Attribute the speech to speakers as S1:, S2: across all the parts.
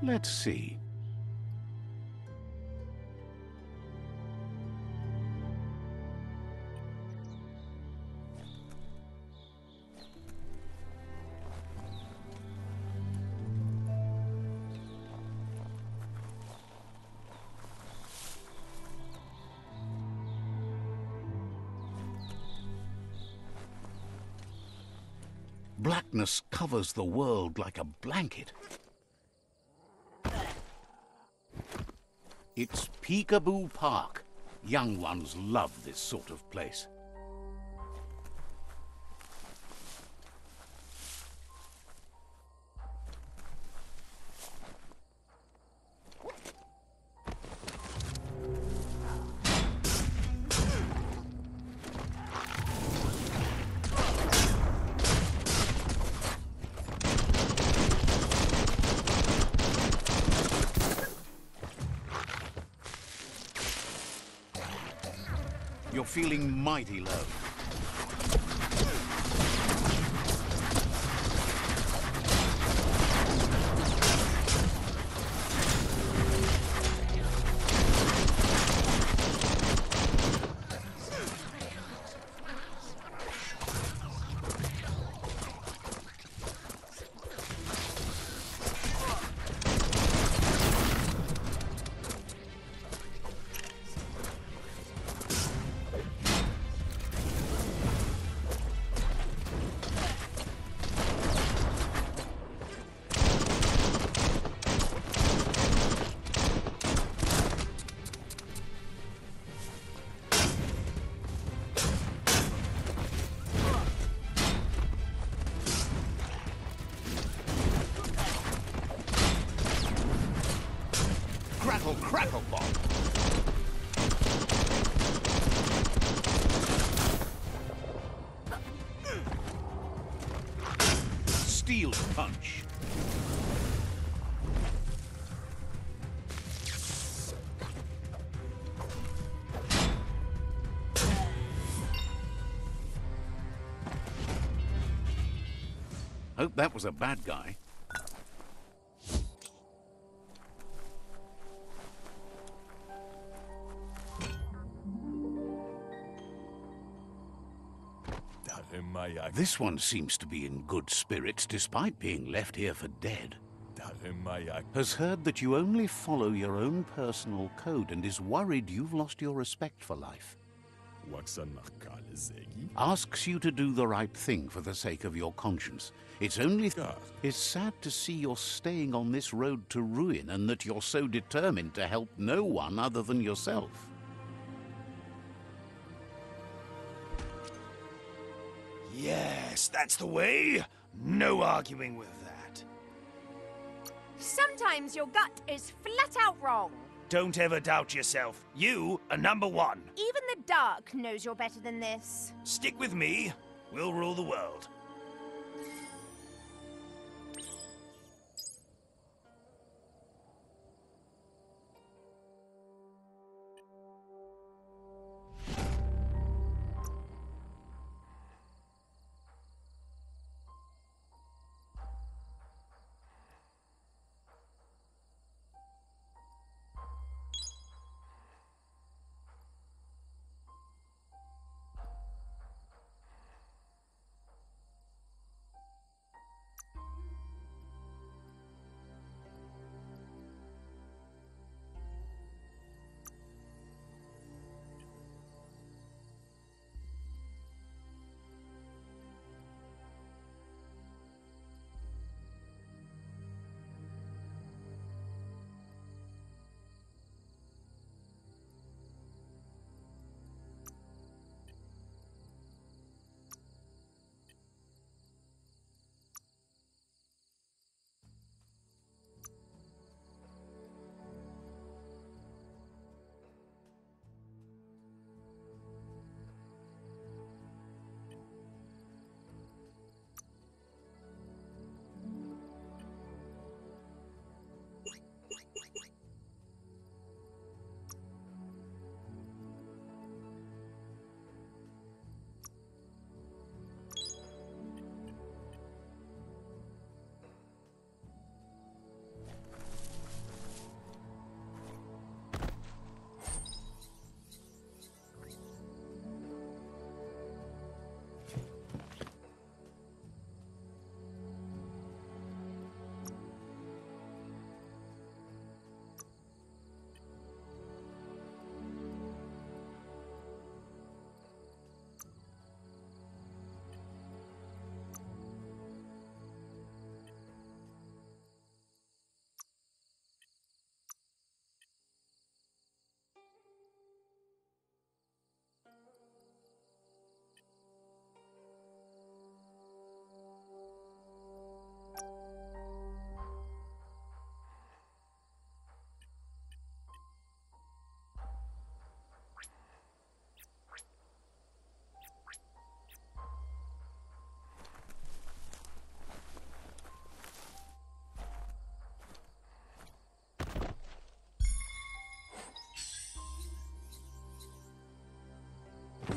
S1: Let's see. Blackness covers the world like a blanket. It's Peekaboo Park. Young ones love this sort of place. You're feeling mighty low. Crackle, crackle, bomb. Steel punch. Hope that was a bad guy. This one seems to be in good spirits despite being left here for dead. Has heard that you only follow your own personal code and is worried you've lost your respect for life. Asks you to do the right thing for the sake of your conscience. It's sad to see you're staying on this road to ruin and that you're so determined to help no one other than yourself.
S2: Yes, that's the way. No arguing with that.
S3: Sometimes your gut is flat out wrong.
S2: Don't ever doubt yourself. You are number one.
S3: Even the dark knows you're better than this.
S2: Stick with me. We'll rule the world.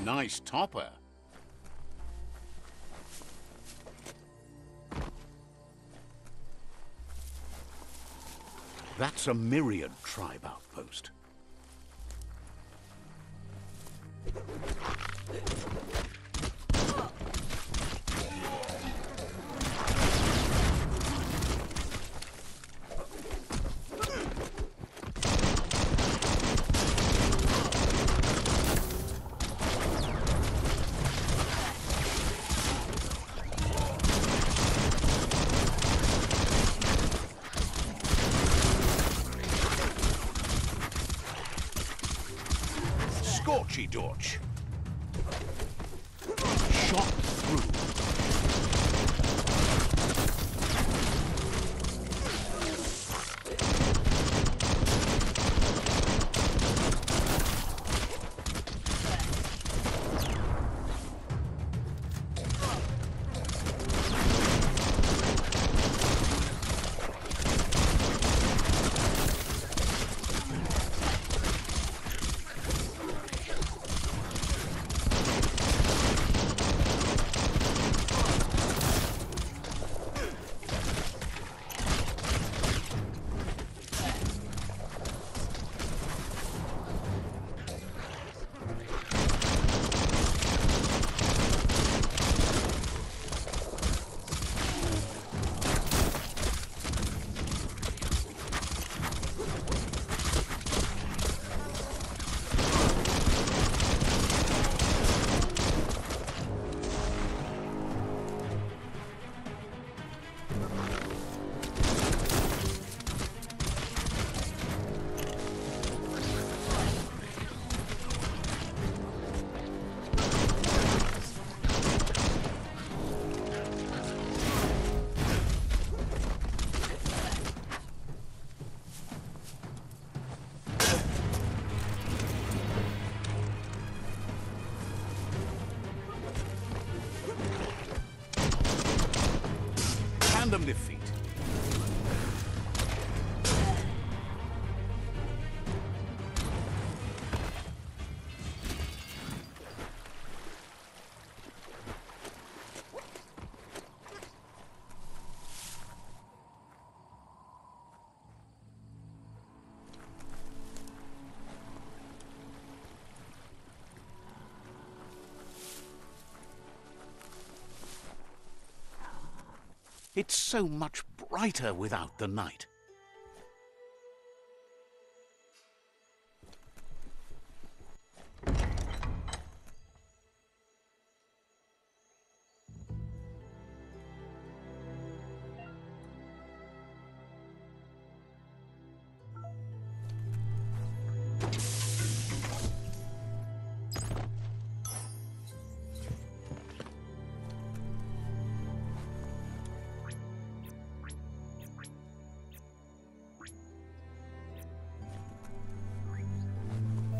S1: Nice topper. That's a Myriad tribe outpost. Scorchy Dorch. Shot through. Tandem defeat. It's so much brighter without the night.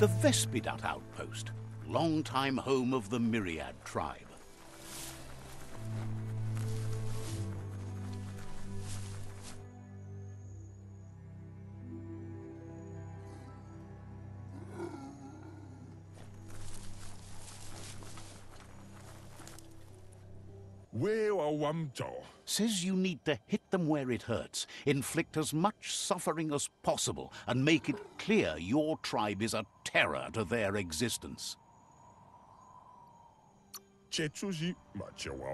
S1: The Vespidat outpost, long-time home of the Myriad tribe. Says you need to hit them where it hurts, inflict as much suffering as possible, and make it clear your tribe is a terror to their existence.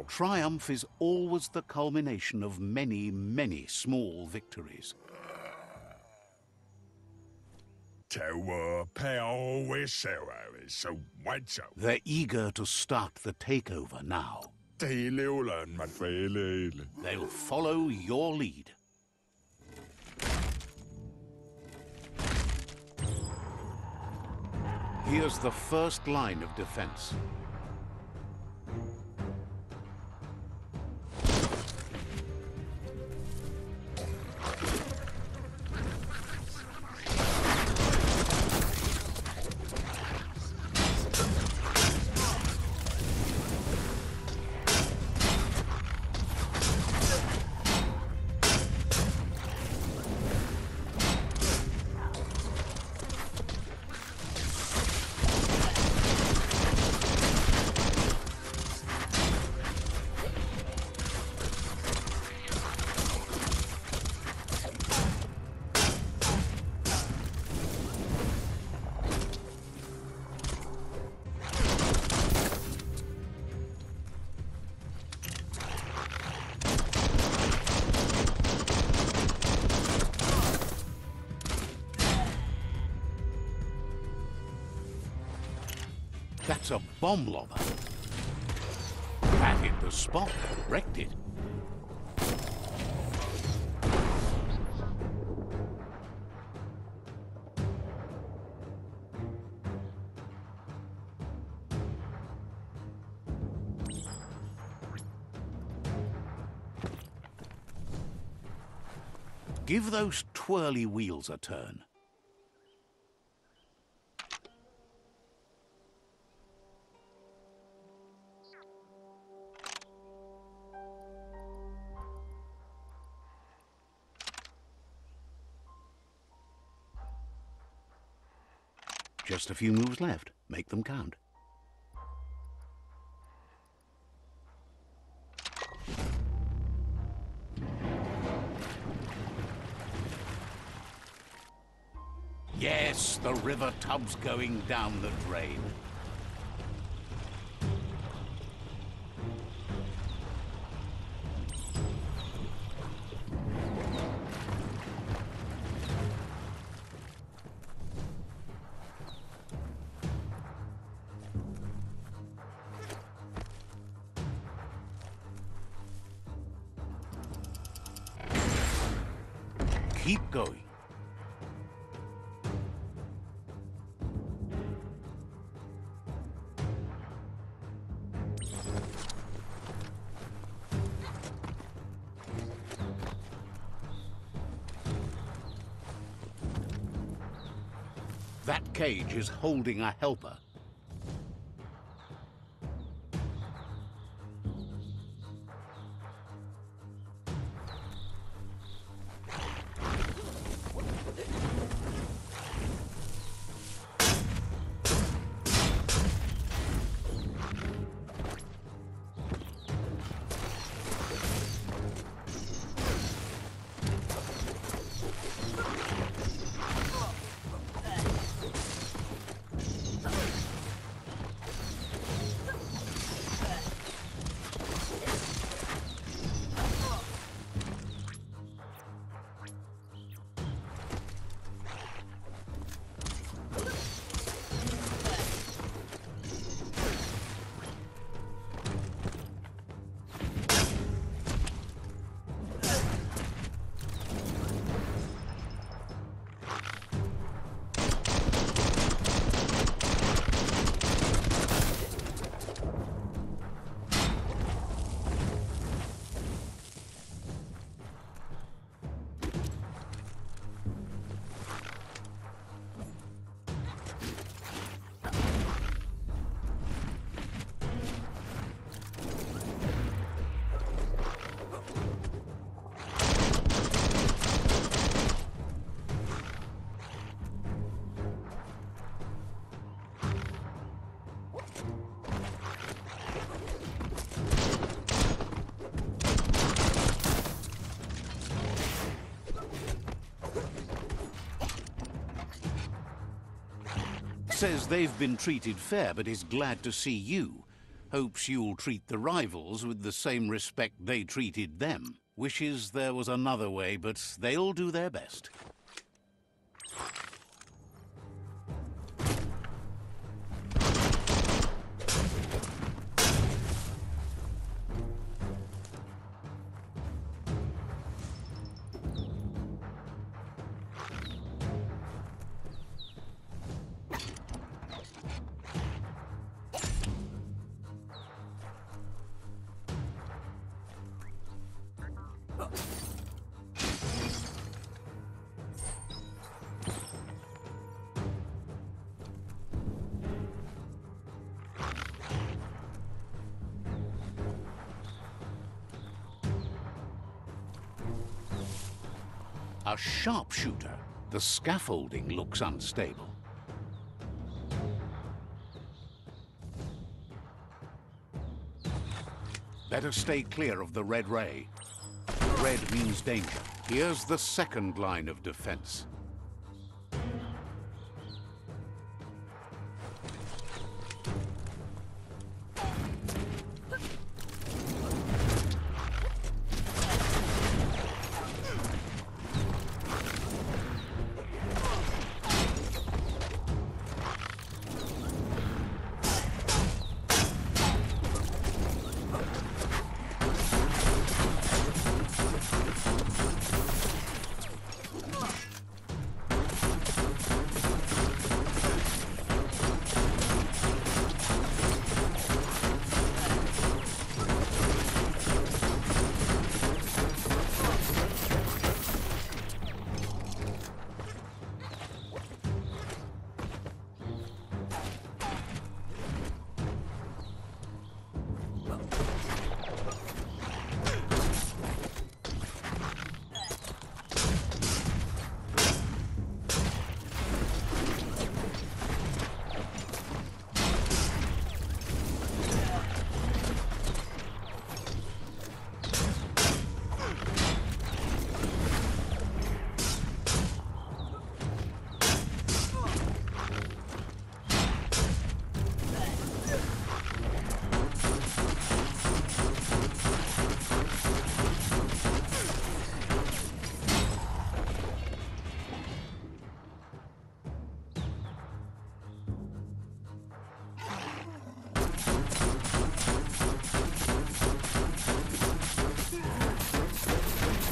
S1: Triumph is always the culmination of many, many small victories. They're eager to start the takeover now. They'll follow your lead. Here's the first line of defense. That's a bomb lobber. That hit the spot, wrecked it. Give those twirly wheels a turn. Just a few moves left. Make them count. Yes, the river tub's going down the drain. Keep going. That cage is holding a helper. Says they've been treated fair, but is glad to see you. Hopes you'll treat the rivals with the same respect they treated them. Wishes there was another way, but they'll do their best. A sharpshooter. The scaffolding looks unstable. Better stay clear of the red ray. Red means danger. Here's the second line of defense.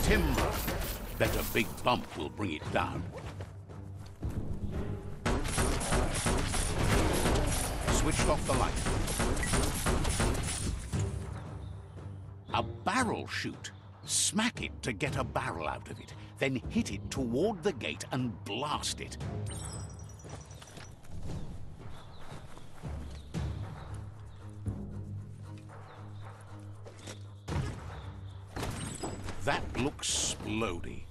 S1: Timber! Bet a big bump will bring it down. Switched off the light. A barrel shoot. Smack it to get a barrel out of it, then hit it toward the gate and blast it. That looks splody.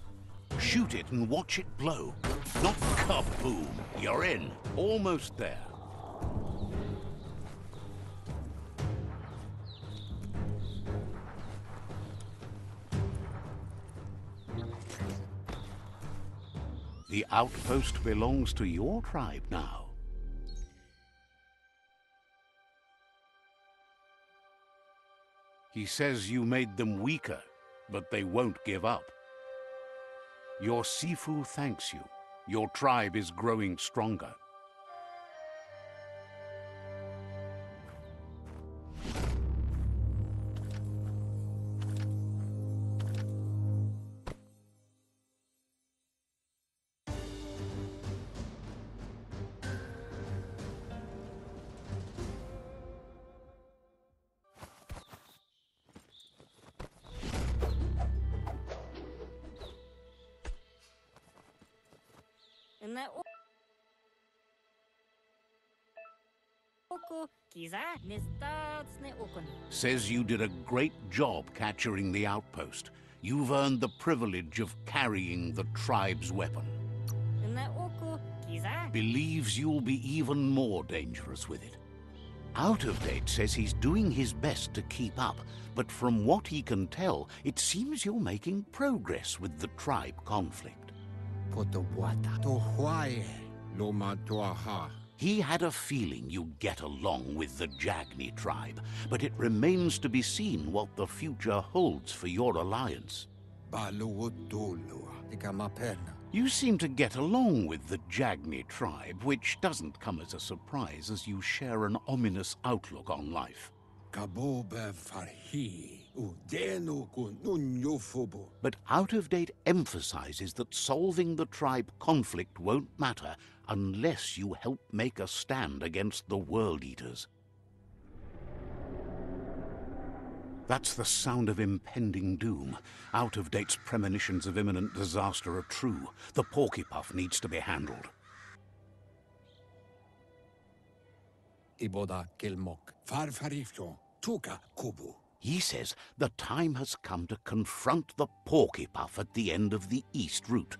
S1: Shoot it and watch it blow. Not kaboom. You're in. Almost there. The outpost belongs to your tribe now. He says you made them weaker, but they won't give up. Your Sifu thanks you. Your tribe is growing stronger. Says you did a great job capturing the outpost. You've earned the privilege of carrying the tribe's weapon. Believes you'll be even more dangerous with it. Out of Date says he's doing his best to keep up, but from what he can tell, it seems you're making progress with the tribe conflict. He had a feeling you'd get along with the Jagni tribe, but it remains to be seen what the future holds for your alliance. You seem to get along with the Jagni tribe, which doesn't come as a surprise as you share an ominous outlook on life. But Out of Date emphasizes that solving the tribe conflict won't matter unless you help make a stand against the World Eaters. That's the sound of impending doom. Out of Date's premonitions of imminent disaster are true. The Porcupine needs to be handled. He says the time has come to confront the Porcupine at the end of the East Route.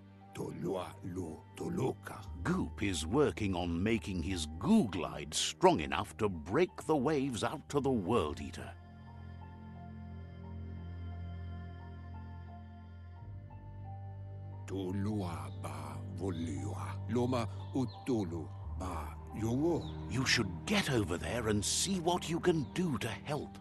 S1: Goop is working on making his goo glide strong enough to break the waves out to the World Eater. You should get over there and see what you can do to help.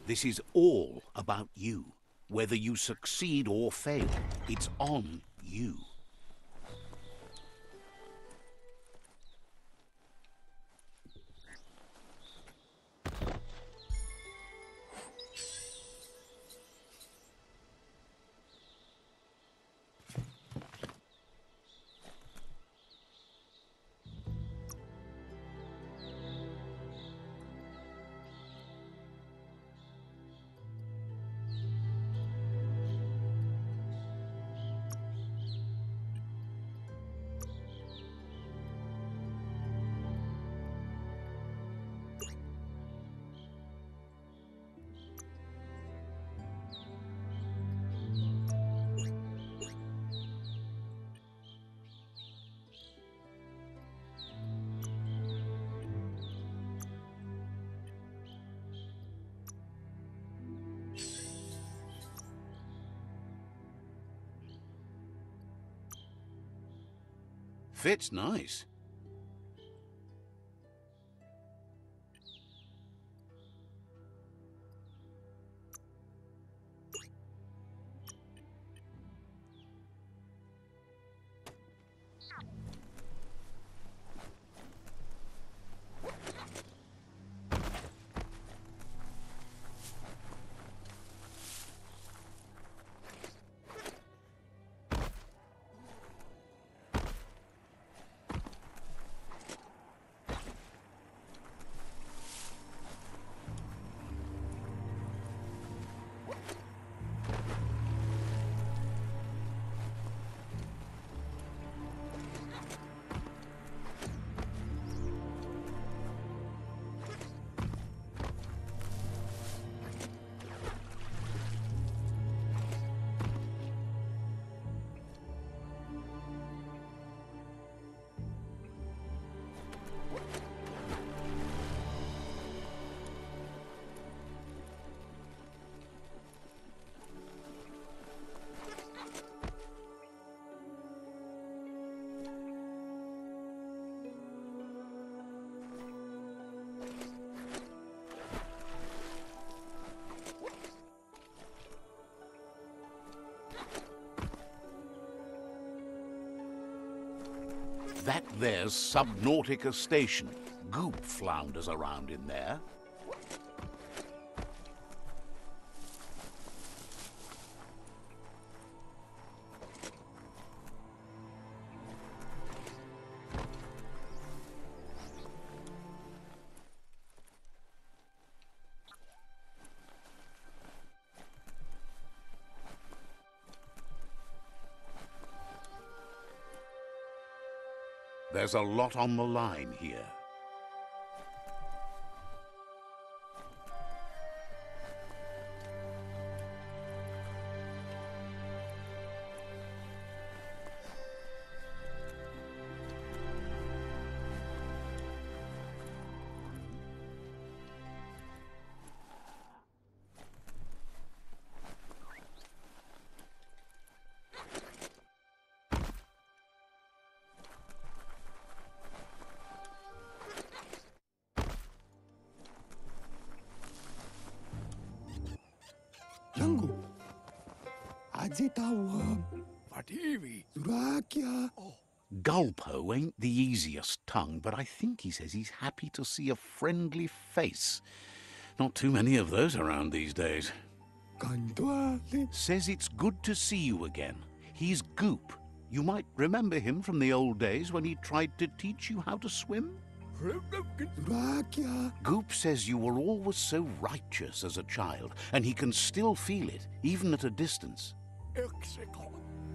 S1: This is all about you. Whether you succeed or fail, it's on you. Fits nice. That there's Subnautica Station. Goop flounders around in there. There's a lot on the line here.
S4: Yangu. Adzitawa. Vativi. Durakia.
S1: Gulpo ain't the easiest tongue, but I think he says he's happy to see a friendly face. Not too many of those around these days.
S4: Kanduale.
S1: Says it's good to see you again. He's Goop. You might remember him from the old days when he tried to teach you how to swim.
S4: Durakia.
S1: Goop says you were always so righteous as a child, and he can still feel it, even at a distance.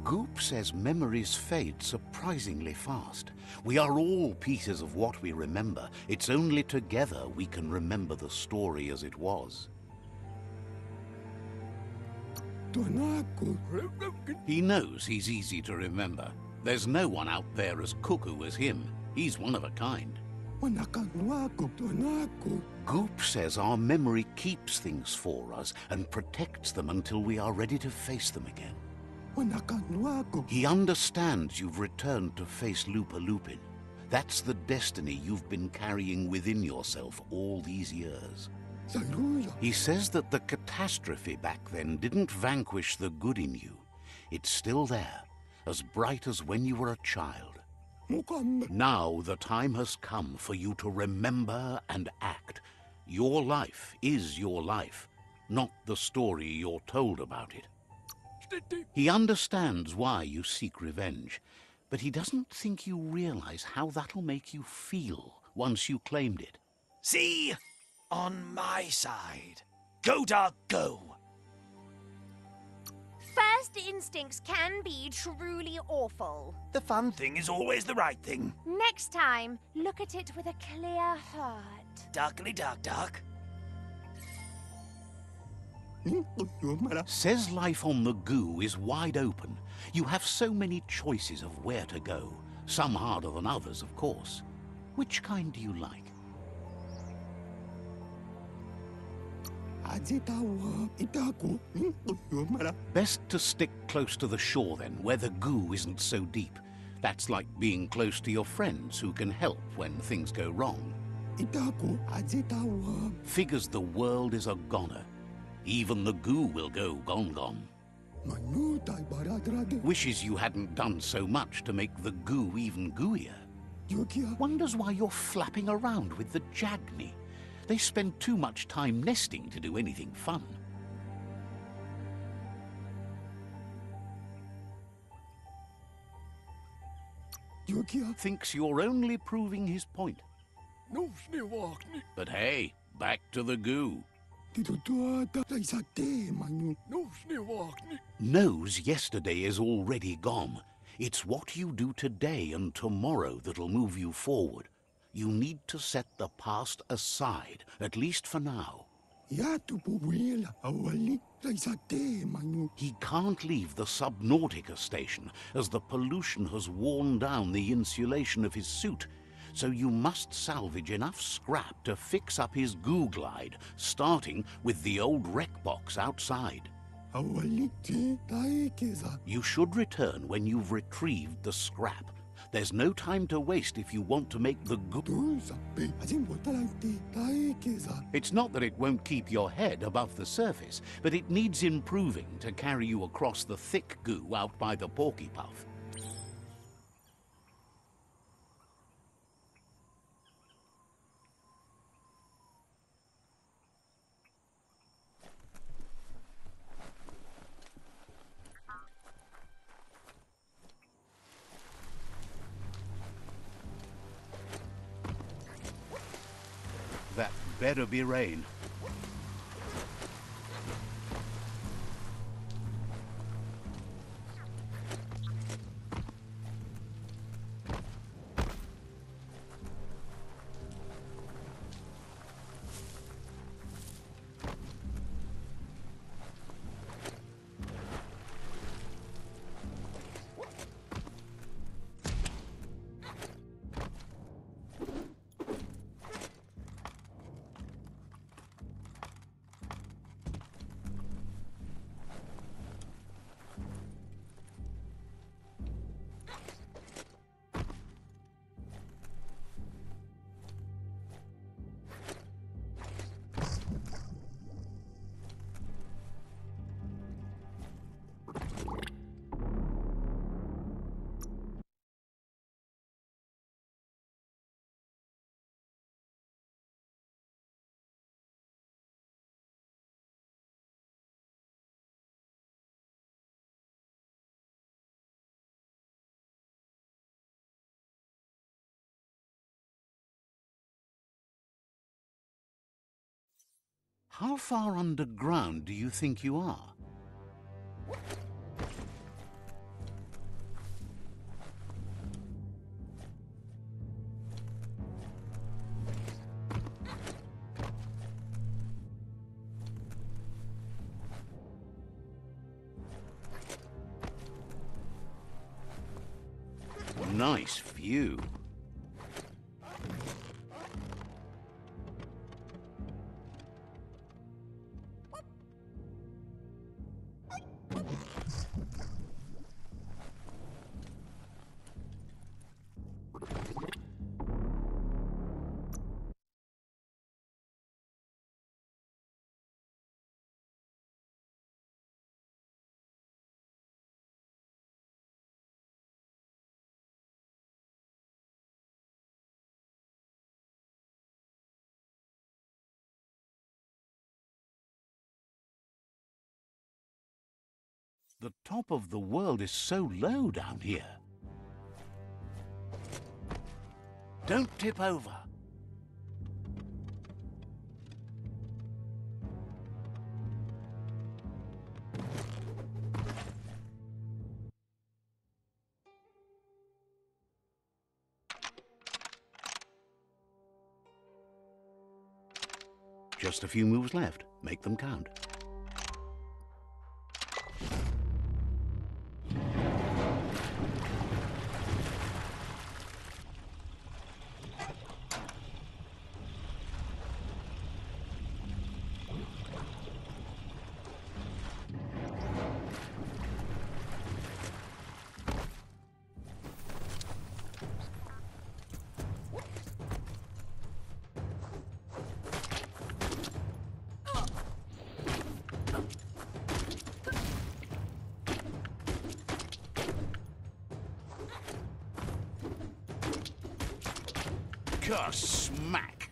S1: Goop says memories fade surprisingly fast. We are all pieces of what we remember. It's only together we can remember the story as it was. He knows he's easy to remember. There's no one out there as cuckoo as him. He's one of a kind. Goop says our memory keeps things for us and protects them until we are ready to face them again. He understands you've returned to face Lupa Lupin. That's the destiny you've been carrying within yourself all these years.
S4: Sairuya.
S1: He says that the catastrophe back then didn't vanquish the good in you. It's still there, as bright as when you were a child.
S4: Mukam.
S1: Now the time has come for you to remember and act. Your life is your life, not the story you're told about it. He understands why you seek revenge, but he doesn't think you realize how that'll make you feel once you claimed it.
S2: See? On my side. Go, Dark, go!
S3: First instincts can be truly awful.
S2: The fun thing is always the right thing.
S3: Next time, look at it with a clear heart.
S2: Darkly dark, dark.
S1: Says life on the goo is wide open. You have so many choices of where to go. Some harder than others, of course. Which kind do you like? Best to stick close to the shore then, where the goo isn't so deep. That's like being close to your friends who can help when things go wrong. Figures the world is a goner. Even the goo will go gone. Wishes you hadn't done so much to make the goo even gooier. Wonders why you're flapping around with the Jagni. They spend too much time nesting to do anything fun. Thinks you're only proving his point. But hey, back to the goo. Knows yesterday is already gone. It's what you do today and tomorrow that'll move you forward. You need to set the past aside, at least for now. He can't leave the Subnautica station, as the pollution has worn down the insulation of his suit. So you must salvage enough scrap to fix up his goo glide, starting with the old wreck box outside. You should return when you've retrieved the scrap. There's no time to waste if you want to make the goo. It's not that it won't keep your head above the surface, but it needs improving to carry you across the thick goo out by the Porky Puff. That better be rain. How far underground do you think you are? Nice view. The top of the world is so low down here. Don't tip over. Just a few moves left. Make them count. Smack!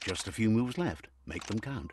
S1: Just a few moves left. Make them count.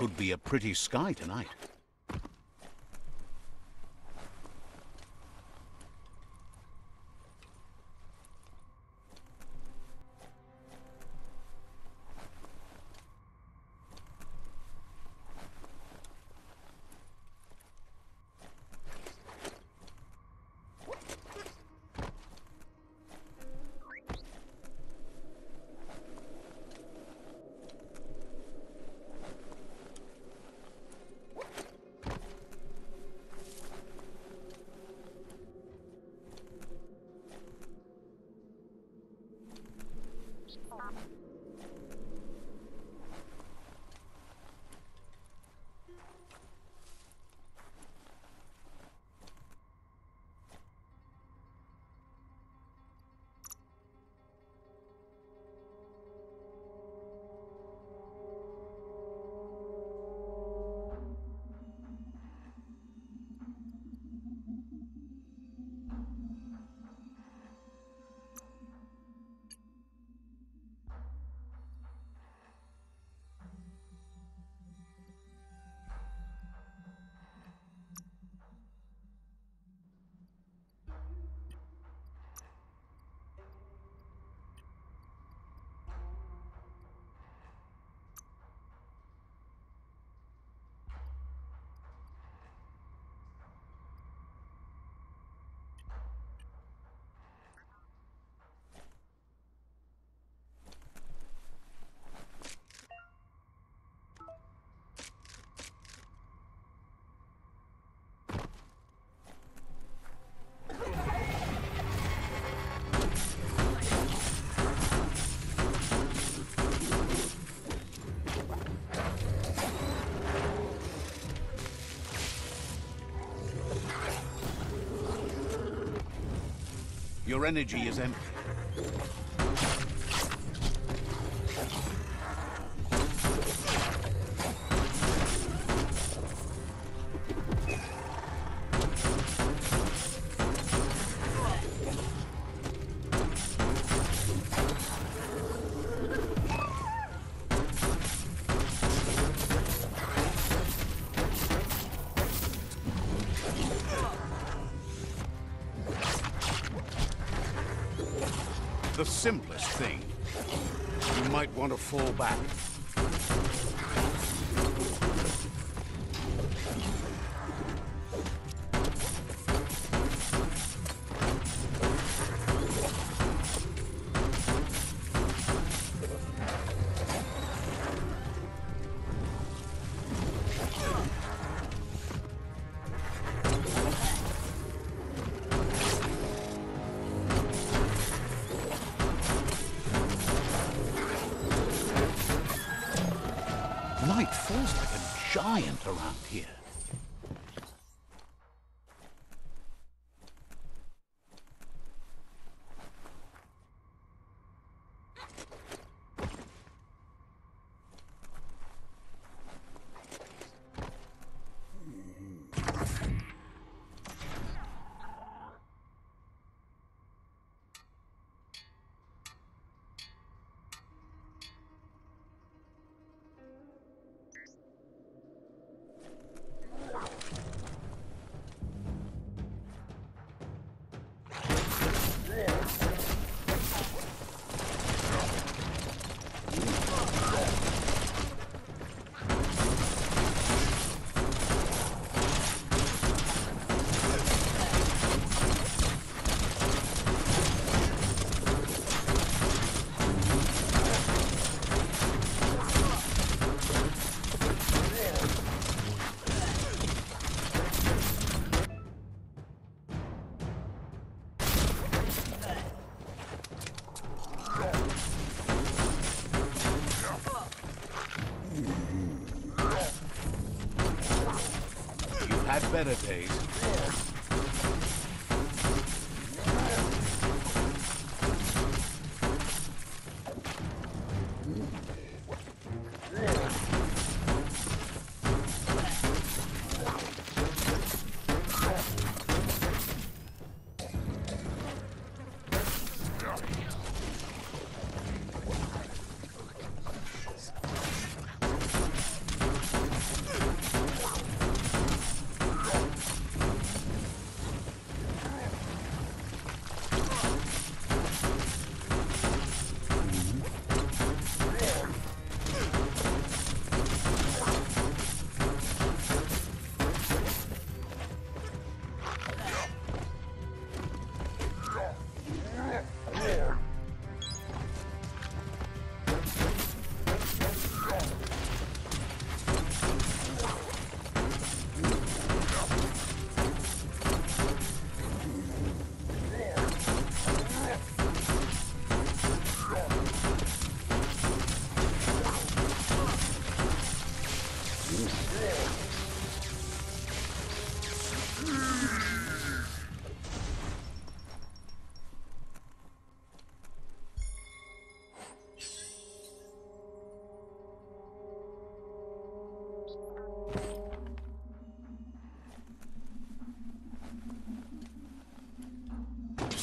S1: Could be a pretty sky tonight. Your energy is empty. The simplest thing. You might want to fall back. Night falls like a giant around here. Had better days.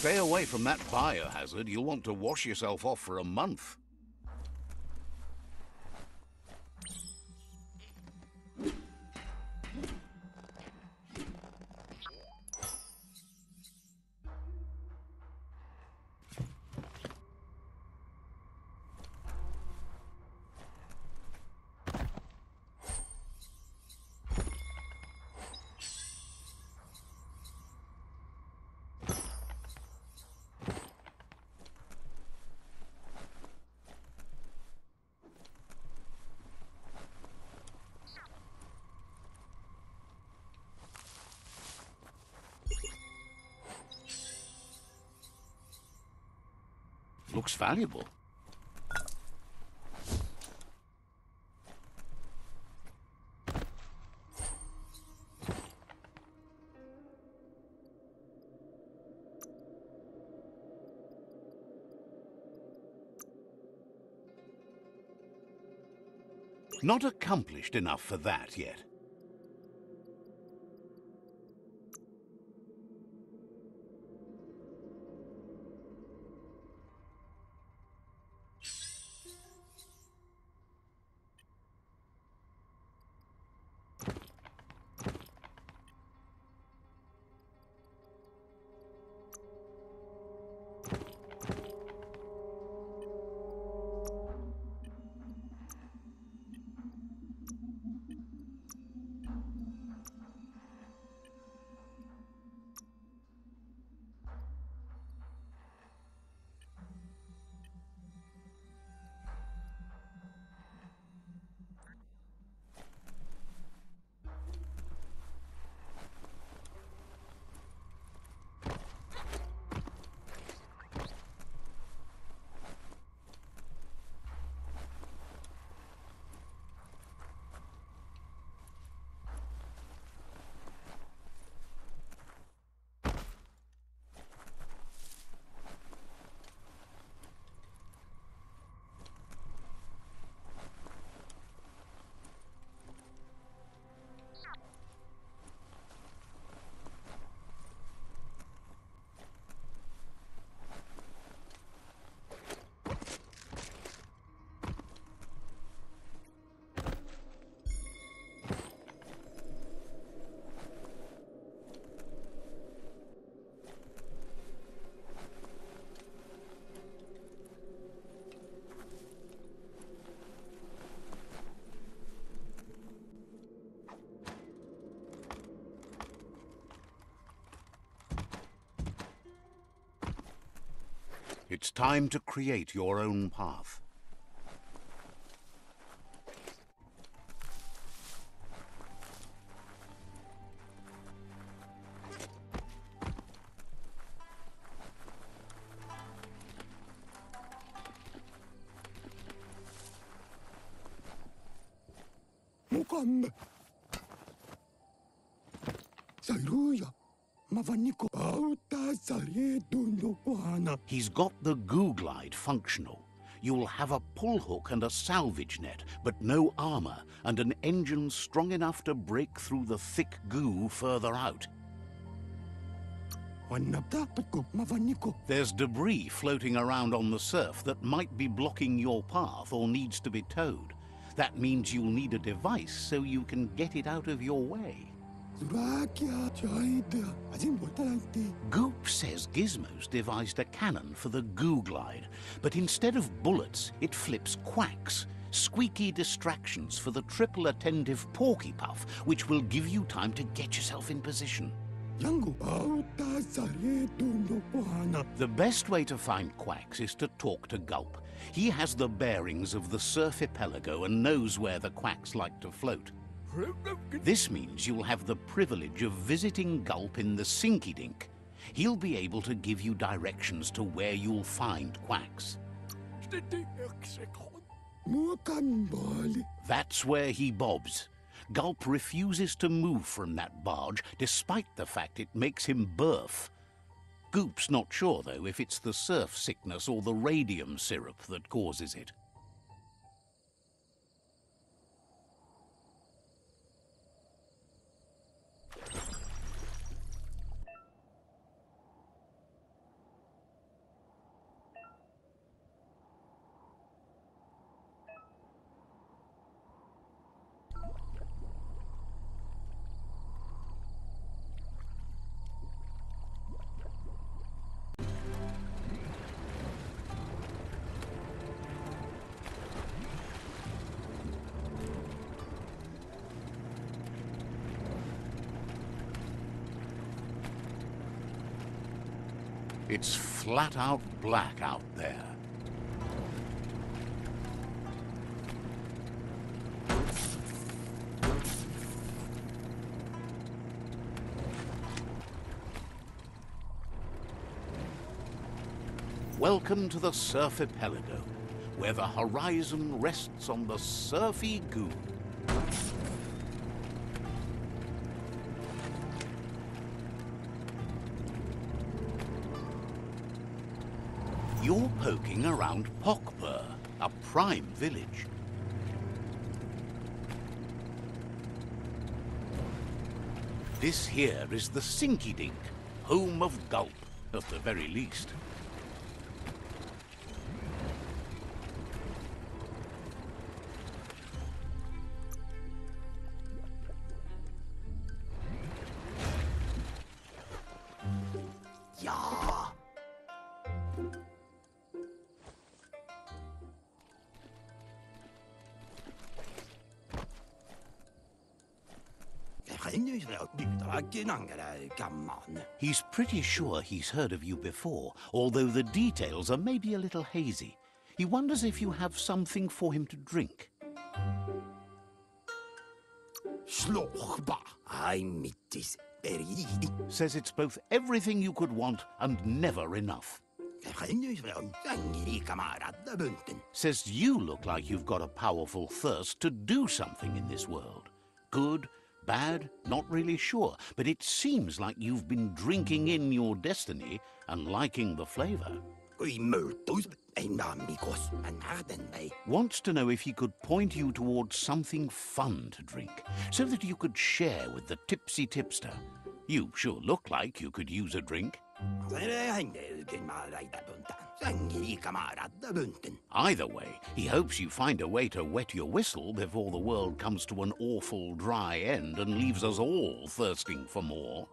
S1: Stay away from that biohazard. You'll want to wash yourself off for a month. Looks valuable. Not accomplished enough for that yet. It's time to create your own path.
S4: Mukhang Saruya Mavaniko Auta Sare Dunokwana.
S1: He's got the goo glide functional. You'll have a pull hook and a salvage net, but no armor, and an engine strong enough to break through the thick goo further out. There's debris floating around on the surf that might be blocking your path or needs to be towed. That means you'll need a device so you can get it out of your way. Goop says Gizmo's devised a cannon for the goo glide, but instead of bullets, it flips quacks, squeaky distractions for the triple attentive Porky Puff, which will give you time to get yourself in position. The best way to find quacks is to talk to Gulp. He has the bearings of the surf archipelago and knows where the quacks like to float. This means you'll have the privilege of visiting Gulp in the Sinky Dink. He'll be able to give you directions to where you'll find quacks. That's where he bobs. Gulp refuses to move from that barge, despite the fact it makes him burf. Goop's not sure, though, if it's the surf sickness or the radium syrup that causes it. It's flat out black out there. Welcome to the Surf Archipelago, where the horizon rests on the surfy goo. You're poking around Pockbur, a prime village. This here is the Sinky Dink, home of Gulp, at the very least. He's pretty sure he's heard of you before, although the details are maybe a little hazy. He wonders if you have something for him to drink. Says it's both everything you could want and never enough. Says you look like you've got a powerful thirst to do something in this world. Good, bad, not really sure, but it seems like you've been drinking in your destiny and liking the flavor. Wants to know if he could point you towards something fun to drink, so that you could share with the tipsy tipster. You sure look like you could use a drink. Either way, he hopes you find a way to wet your whistle before the world comes to an awful dry end and leaves us all thirsting for more.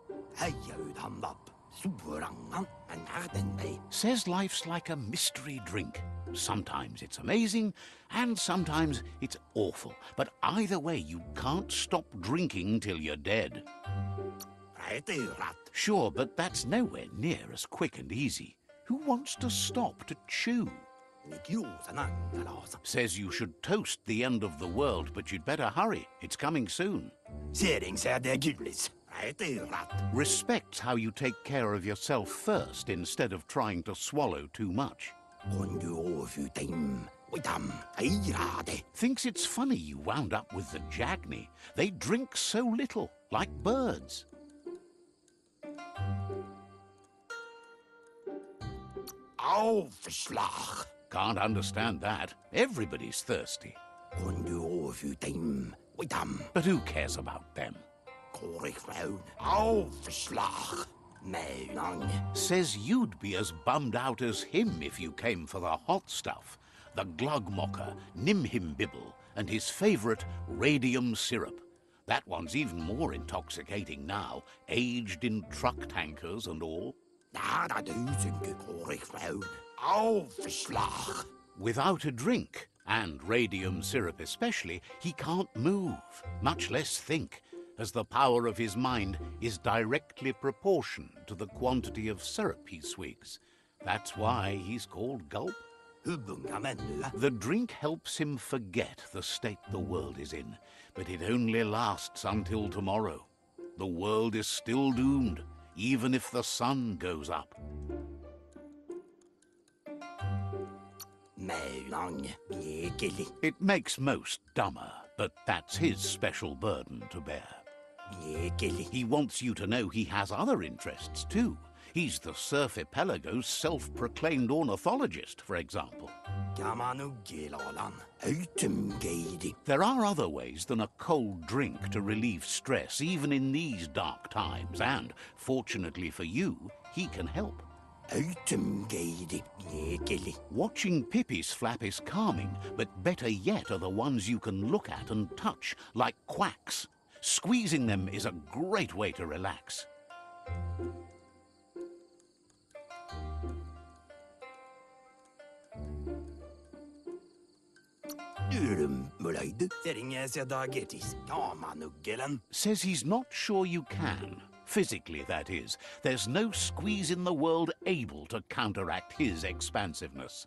S1: Says life's like a mystery drink. Sometimes it's amazing, and sometimes it's awful. But either way, you can't stop drinking till you're dead. Sure, but that's nowhere near as quick and easy. Who wants to stop to chew? Says you should toast the end of the world, but you'd better hurry. It's coming soon. Respects how you take care of yourself first instead of trying to swallow too much. Thinks it's funny you wound up with the Jagni. They drink so little, like birds. Can't understand that. Everybody's thirsty. But who cares about them? Says you'd be as bummed out as him if you came for the hot stuff. The Glugmocker, Nimhimbibble, and his favourite radium syrup. That one's even more intoxicating now, aged in truck tankers and all. Without a drink, and radium syrup especially, he can't move, much less think, as the power of his mind is directly proportioned to the quantity of syrup he swigs. That's why he's called Gulp. The drink helps him forget the state the world is in, but it only lasts until tomorrow. The world is still doomed, even if the sun goes up. It makes most dumber, but that's his special burden to bear. He wants you to know he has other interests too. He's the Surf Archipelago's self-proclaimed ornithologist, for example. There are other ways than a cold drink to relieve stress, even in these dark times, and, fortunately for you, he can help. Watching Pippi's flap is calming, but better yet are the ones you can look at and touch, like quacks. Squeezing them is a great way to relax. Says he's not sure you can, Physically, that is. There's no squeeze in the world able to counteract his expansiveness.